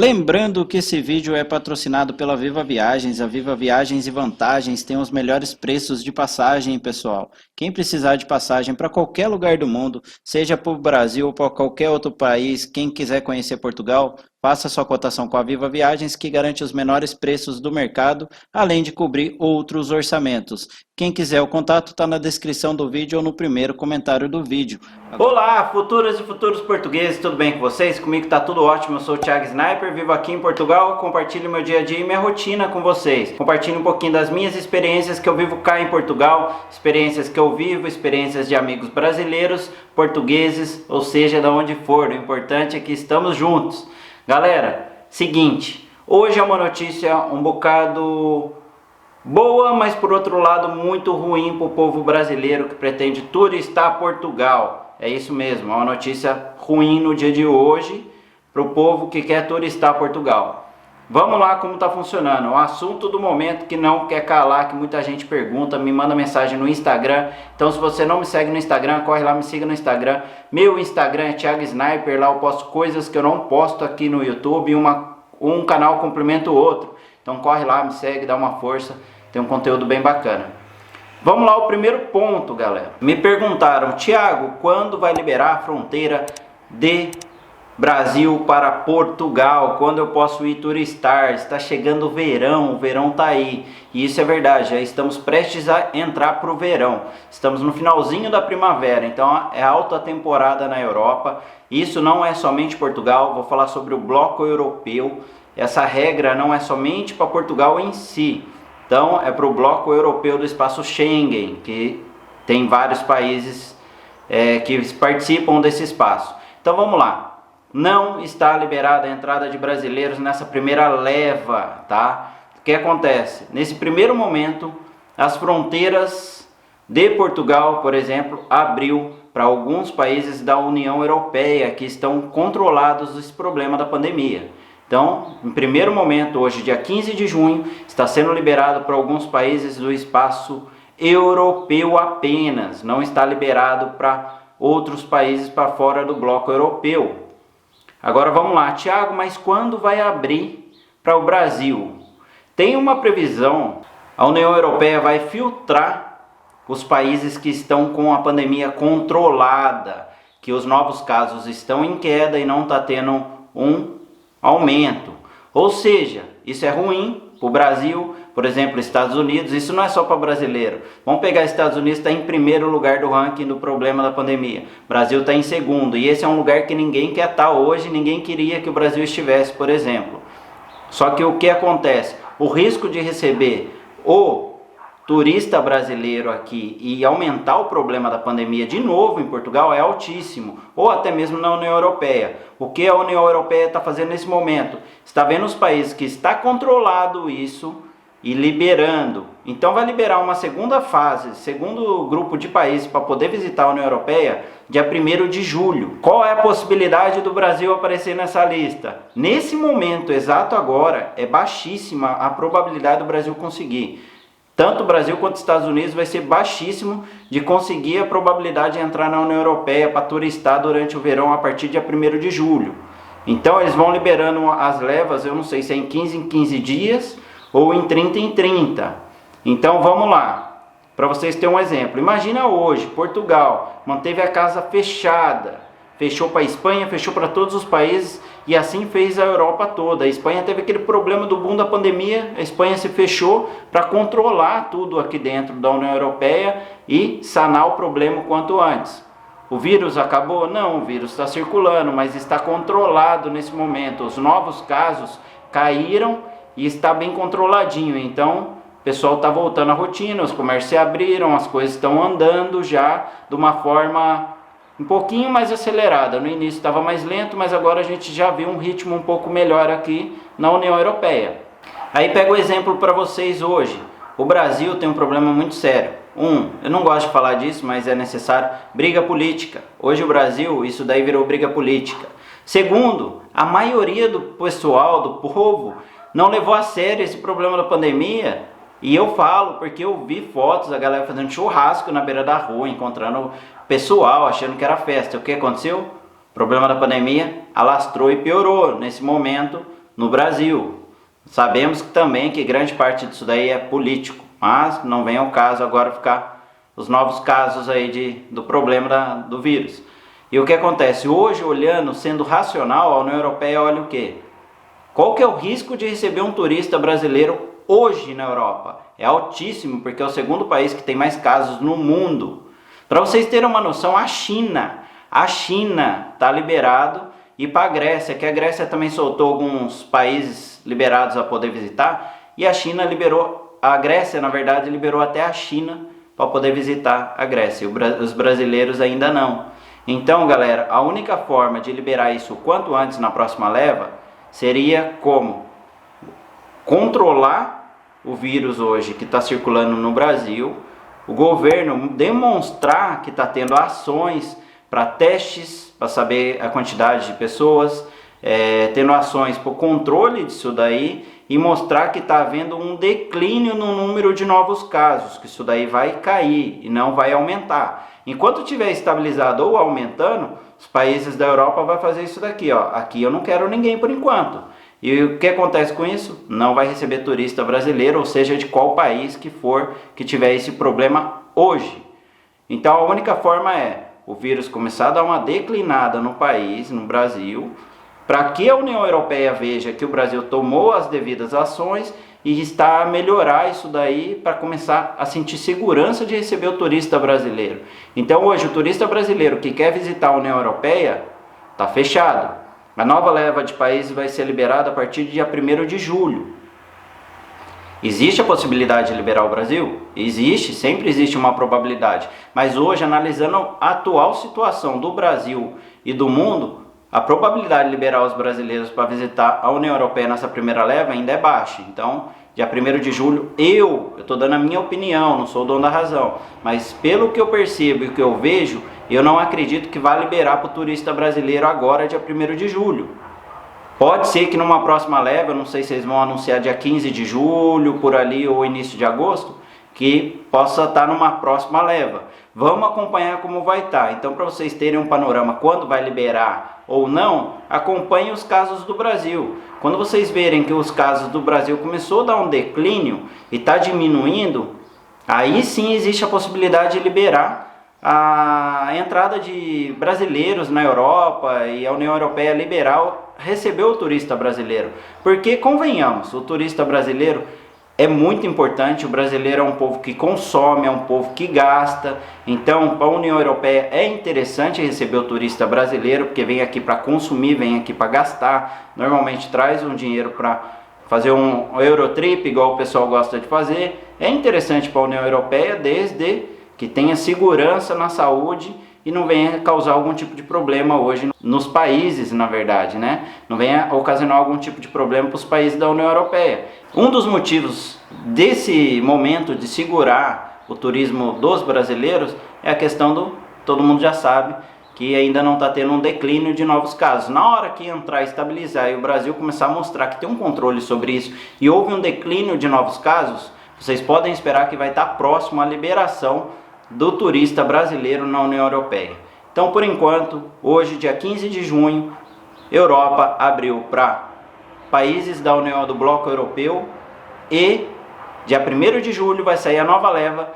Lembrando que esse vídeo é patrocinado pela Viva Viagens. A Viva Viagens e Vantagens tem os melhores preços de passagem, pessoal. Quem precisar de passagem para qualquer lugar do mundo, seja para o Brasil ou para qualquer outro país, quem quiser conhecer Portugal, faça sua cotação com a Viva Viagens, que garante os menores preços do mercado, além de cobrir outros orçamentos. Quem quiser, o contato está na descrição do vídeo ou no primeiro comentário do vídeo. Olá, futuras e futuros portugueses, tudo bem com vocês? Comigo está tudo ótimo, eu sou o Thiago Sniper, vivo aqui em Portugal, compartilho meu dia a dia e minha rotina com vocês. Compartilho um pouquinho das minhas experiências que eu vivo cá em Portugal, experiências que eu vivo, experiências de amigos brasileiros, portugueses, ou seja, de onde for. O importante é que estamos juntos. Galera, seguinte, hoje é uma notícia um bocado boa, mas por outro lado muito ruim para o povo brasileiro que pretende turistar Portugal. É isso mesmo, é uma notícia ruim no dia de hoje para o povo que quer turistar Portugal. Vamos lá como está funcionando. O assunto do momento que não quer calar, que muita gente pergunta, me manda mensagem no Instagram. Então se você não me segue no Instagram, corre lá, me siga no Instagram. Meu Instagram é Thiago Sniper, lá eu posto coisas que eu não posto aqui no YouTube, um canal complementa o outro. Então corre lá, me segue, dá uma força, tem um conteúdo bem bacana. Vamos lá, o primeiro ponto, galera. Me perguntaram, Thiago, quando vai liberar a fronteira de Brasil para Portugal? Quando eu posso ir turistar? Está chegando o verão tá aí. E isso é verdade, já estamos prestes a entrar para o verão. Estamos no finalzinho da primavera, então é alta temporada na Europa. Isso não é somente Portugal, vou falar sobre o bloco europeu. Essa regra não é somente para Portugal em si. Então é para o bloco europeu do espaço Schengen, que tem vários países que participam desse espaço. Então vamos lá, não está liberada a entrada de brasileiros nessa primeira leva, tá? O que acontece? Nesse primeiro momento, as fronteiras de Portugal, por exemplo, abriu para alguns países da União Europeia que estão controlados desse problema da pandemia. Então, em primeiro momento, hoje, dia 15 de junho, está sendo liberado para alguns países do espaço europeu apenas. Não está liberado para outros países para fora do bloco europeu. Agora vamos lá, Thiago, mas quando vai abrir para o Brasil? Tem uma previsão, a União Europeia vai filtrar os países que estão com a pandemia controlada, que os novos casos estão em queda e não está tendo um aumento. Ou seja, isso é ruim para o Brasil, por exemplo, Estados Unidos. Isso não é só para brasileiro. Vamos pegar Estados Unidos, está em primeiro lugar do ranking do problema da pandemia. Brasil está em segundo, e esse é um lugar que ninguém quer estar hoje, ninguém queria que o Brasil estivesse, por exemplo. Só que o que acontece? O risco de receber o turista brasileiro aqui e aumentar o problema da pandemia de novo em Portugal é altíssimo, ou até mesmo na União Europeia. O que a União Europeia está fazendo nesse momento? Está vendo os países que está controlado isso e liberando. Então vai liberar uma segunda fase, segundo grupo de países para poder visitar a União Europeia, dia 1º de julho. Qual é a possibilidade do Brasil aparecer nessa lista? Nesse momento, exato agora, é baixíssima a probabilidade do Brasil conseguir. Tanto o Brasil quanto os Estados Unidos vai ser baixíssimo de conseguir a probabilidade de entrar na União Europeia para turistar durante o verão a partir de dia 1º de julho. Então eles vão liberando as levas, eu não sei se é em 15 dias ou em 30 em 30. Então vamos lá, para vocês terem um exemplo. Imagina hoje, Portugal manteve a casa fechada. Fechou para a Espanha, fechou para todos os países e assim fez a Europa toda. A Espanha teve aquele problema do boom da pandemia, a Espanha se fechou para controlar tudo aqui dentro da União Europeia e sanar o problema o quanto antes. O vírus acabou? Não, o vírus está circulando, mas está controlado nesse momento. Os novos casos caíram e está bem controladinho. Então, o pessoal está voltando à rotina, os comércios se abriram, as coisas estão andando já de uma forma um pouquinho mais acelerada. No início estava mais lento, mas agora a gente já viu um ritmo um pouco melhor aqui na União Europeia. Aí pego o exemplo para vocês hoje. O Brasil tem um problema muito sério. Eu não gosto de falar disso, mas é necessário, briga política. Hoje o Brasil, isso daí virou briga política. Segundo, a maioria do pessoal, do povo, não levou a sério esse problema da pandemia. E eu falo porque eu vi fotos da galera fazendo churrasco na beira da rua, encontrando pessoal, achando que era festa. O que aconteceu? O problema da pandemia alastrou e piorou. Nesse momento, no Brasil. Sabemos também que grande parte disso daí é político, mas não vem ao caso agora ficar os novos casos aí do problema do vírus. E o que acontece? Hoje, olhando, sendo racional, a União Europeia olha o quê? Qual que é o risco de receber um turista brasileiro hoje na Europa? É altíssimo, porque é o segundo país que tem mais casos no mundo. Para vocês terem uma noção, a China está liberado, e para a Grécia, que a Grécia também soltou alguns países liberados a poder visitar, e a China liberou, a Grécia na verdade liberou até a China para poder visitar a Grécia, os brasileiros ainda não. Então galera, a única forma de liberar isso o quanto antes na próxima leva, seria como? Controlar o vírus hoje que está circulando no Brasil, o governo demonstrar que está tendo ações para testes, para saber a quantidade de pessoas, tendo ações para o controle disso daí e mostrar que está havendo um declínio no número de novos casos, que isso daí vai cair e não vai aumentar. Enquanto estiver estabilizado ou aumentando, os países da Europa vão fazer isso daqui, ó. Aqui eu não quero ninguém por enquanto. E o que acontece com isso? Não vai receber turista brasileiro, ou seja, de qual país que for que tiver esse problema hoje. Então a única forma é o vírus começar a dar uma declinada no país, no Brasil, para que a União Europeia veja que o Brasil tomou as devidas ações e está a melhorar isso daí para começar a sentir segurança de receber o turista brasileiro. Então hoje o turista brasileiro que quer visitar a União Europeia está fechado. A nova leva de países vai ser liberada a partir do dia 1º de julho. Existe a possibilidade de liberar o Brasil? Existe, sempre existe uma probabilidade. Mas hoje, analisando a atual situação do Brasil e do mundo, a probabilidade de liberar os brasileiros para visitar a União Europeia nessa primeira leva ainda é baixa. Então, dia 1º de julho, eu estou dando a minha opinião, não sou o dono da razão. Mas pelo que eu percebo e o que eu vejo, eu não acredito que vá liberar para o turista brasileiro agora, dia 1º de julho. Pode ser que numa próxima leva, eu não sei se eles vão anunciar dia 15 de julho, por ali, ou início de agosto, que possa estar numa próxima leva. Vamos acompanhar como vai estar. Então, para vocês terem um panorama quando vai liberar ou não, acompanhem os casos do Brasil. Quando vocês verem que os casos do Brasil começou a dar um declínio e está diminuindo, aí sim existe a possibilidade de liberar a entrada de brasileiros na Europa e a União Europeia liberal recebeu o turista brasileiro. Porque, convenhamos, o turista brasileiro é muito importante. O brasileiro é um povo que consome, é um povo que gasta. Então, para a União Europeia é interessante receber o turista brasileiro, porque vem aqui para consumir, vem aqui para gastar. Normalmente traz um dinheiro para fazer um Eurotrip, igual o pessoal gosta de fazer. É interessante para a União Europeia desde que tenha segurança na saúde e não venha causar algum tipo de problema hoje nos países, na verdade, né? Não venha ocasionar algum tipo de problema para os países da União Europeia. Um dos motivos desse momento de segurar o turismo dos brasileiros é a questão todo mundo já sabe, que ainda não está tendo um declínio de novos casos. Na hora que entrar, estabilizar e o Brasil começar a mostrar que tem um controle sobre isso e houve um declínio de novos casos, vocês podem esperar que vai estar próximo à liberação do turista brasileiro na União Europeia. Então, por enquanto, hoje, dia 15 de junho, Europa abriu para países da União do Bloco Europeu e dia 1º de julho vai sair a nova leva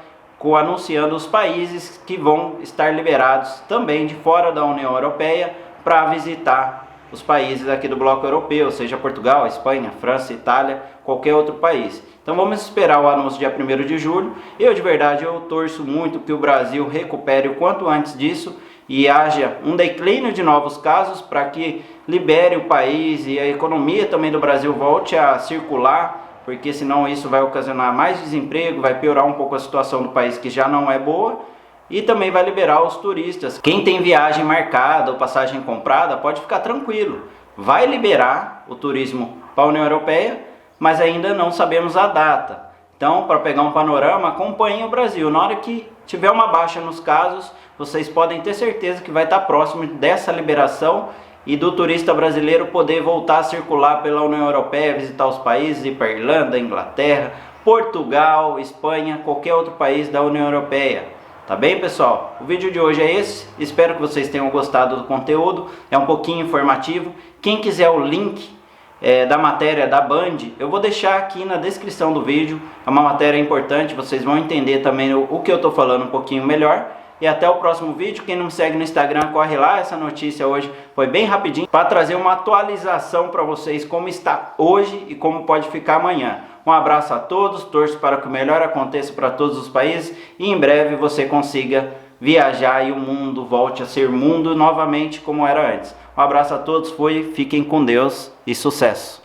anunciando os países que vão estar liberados também de fora da União Europeia para visitar os países aqui do Bloco Europeu, seja Portugal, Espanha, França, Itália, qualquer outro país. Então vamos esperar o anúncio dia 1º de julho. Eu de verdade eu torço muito que o Brasil recupere o quanto antes disso e haja um declínio de novos casos para que libere o país e a economia também do Brasil volte a circular, porque senão isso vai ocasionar mais desemprego, vai piorar um pouco a situação do país que já não é boa e também vai liberar os turistas. Quem tem viagem marcada ou passagem comprada pode ficar tranquilo, vai liberar o turismo para a União Europeia, mas ainda não sabemos a data. Então, para pegar um panorama, acompanhem o Brasil. Na hora que tiver uma baixa nos casos, vocês podem ter certeza que vai estar próximo dessa liberação e do turista brasileiro poder voltar a circular pela União Europeia, visitar os países, ir para Irlanda, Inglaterra, Portugal, Espanha, qualquer outro país da União Europeia. Tá bem, pessoal? O vídeo de hoje é esse. Espero que vocês tenham gostado do conteúdo. É um pouquinho informativo. Quem quiser o link da matéria da Band, eu vou deixar aqui na descrição do vídeo. É uma matéria importante, vocês vão entender também o que eu estou falando um pouquinho melhor. E até o próximo vídeo. Quem não me segue no Instagram, corre lá. Essa notícia hoje foi bem rapidinho para trazer uma atualização para vocês como está hoje e como pode ficar amanhã. Um abraço a todos, torço para que o melhor aconteça para todos os países e em breve você consiga viajar e o mundo volte a ser mundo novamente como era antes. Um abraço a todos, fiquem com Deus e sucesso!